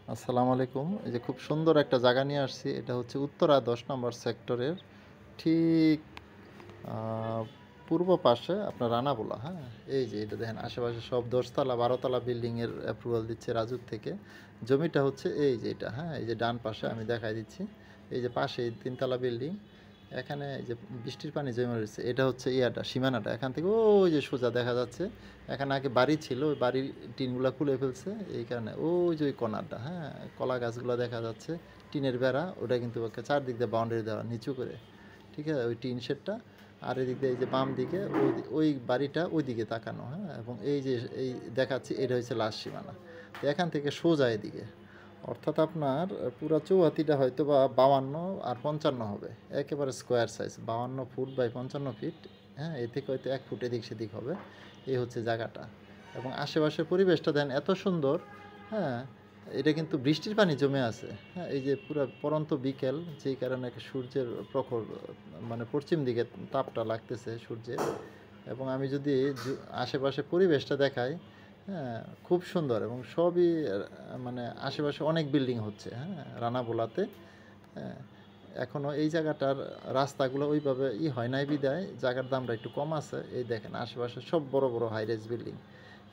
আসসালামু আলাইকুম। এই যে খুব সুন্দর একটা জায়গা নিয়ে আসছি। এটা হচ্ছে উত্তরা ১০ নম্বর সেক্টরের ঠিক আ পূর্ব পাশে আপনার রানাবোলা, হ্যাঁ? এই যে এটা দেখেন আশেপাশে সব ১০ তলা ১২ তলা বিল্ডিং এর অ্যাপ্রুভাল দিচ্ছে রাজুক থেকে। জমিটা হচ্ছে এই যে এটা, হ্যাঁ? এই যে ডান পাশে আমি দেখায় দিচ্ছি। এই যে পাশেই ৩ তলা বিল্ডিং। এখানে এই যে বৃষ্টির পানি জমে রয়েছে। এটা হচ্ছে ইয়াটা সীমানাটা। এখান থেকে ওই যে সোজা দেখা যাচ্ছে। এখানে আগে বাড়ি ছিল। ওই বাড়ির টিনগুলা খুলে ফেলছে। এই কারণে ওই যে ওই কর্নারটা, হ্যাঁ? কলা গাছগুলা দেখা যাচ্ছে। টিনের বেড়া ওটা কিন্তু চারদিক দিয়ে বাউন্ডারি দেওয়া নিচু করে। ঠিক আছে? ওই টিন শেডটা। আর এদিক দিয়ে এই যে বাম দিকে ওই বাড়িটা ওইদিকে তাকানো, হ্যাঁ? এবং এই যে এই দেখাচ্ছি এটা হচ্ছে লাস্ট সীমানা। তো এখান থেকে সোজা এদিকে। অর্থাৎ আপনার পুরা চৌহাতিটা হয়তো বা ৫২ আর ৫৫ হবে। একেবারে square size ৫২ foot by ৫৫ feet, হ্যাঁ? এ থেকে হয়তো ১ ফুট এদিক সেদিক হবে। এই হচ্ছে জায়গাটা। এবং আশেপাশের পরিবেশটা দেন এত সুন্দর, হ্যাঁ? এটা কিন্তু বৃষ্টির পানি জমে আছে, হ্যাঁ? এই যে পুরা পড়ন্ত বিকেল, যেই কারণে একটা সূর্যের প্রখর মানে পশ্চিম দিকে তাপটা লাগতেছে সূর্যের। এবং আমি যদি আশেপাশে পরিবেশটা দেখাই, হ্যাঁ, খুব সুন্দর এবং সবই মানে আশেপাশে অনেক বিল্ডিং হচ্ছে, হ্যাঁ, রানাবোলাতে। হ্যাঁ, এখনও এই জায়গাটার রাস্তাগুলো ওইভাবে হয় নাই বিদায় জায়গার দামটা একটু কম আছে। এই দেখেন আশেপাশে সব বড় বড় হাই রেজ বিল্ডিং।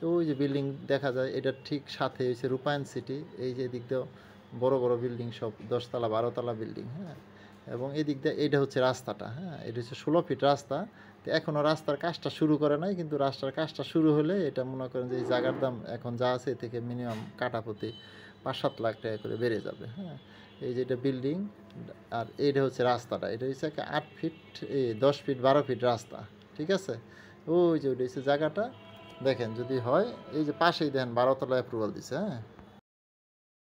ওই যে বিল্ডিং দেখা যায় এটার ঠিক সাথে হচ্ছে রূপায়ণ সিটি। এই যে এদিক দিয়েও বড় বড় বিল্ডিং সব ১০ তলা ১২ তলা বিল্ডিং, হ্যাঁ? এবং এদিক দিয়ে এইটা হচ্ছে রাস্তাটা, হ্যাঁ? এটা হচ্ছে ১৬ ফিট রাস্তা। তো এখনও রাস্তার কাজটা শুরু করে নাই, কিন্তু রাস্তার কাজটা শুরু হলে এটা মনে করেন যে এই জায়গার দাম এখন যা আছে এ থেকে মিনিমাম কাঠাপ্রতি ৫-৭ লাখ টাকা করে বেড়ে যাবে, হ্যাঁ? এই যে এটা বিল্ডিং আর এইটা হচ্ছে রাস্তাটা। এটা হচ্ছে ৮ ফিট ১০ ফিট ১২ ফিট রাস্তা, ঠিক আছে? ওই যে ওইটা হচ্ছে জায়গাটা। দেখেন যদি হয় এই যে পাশেই দেখেন ১২ তলা অ্যাপ্রুভাল দিছে, হ্যাঁ?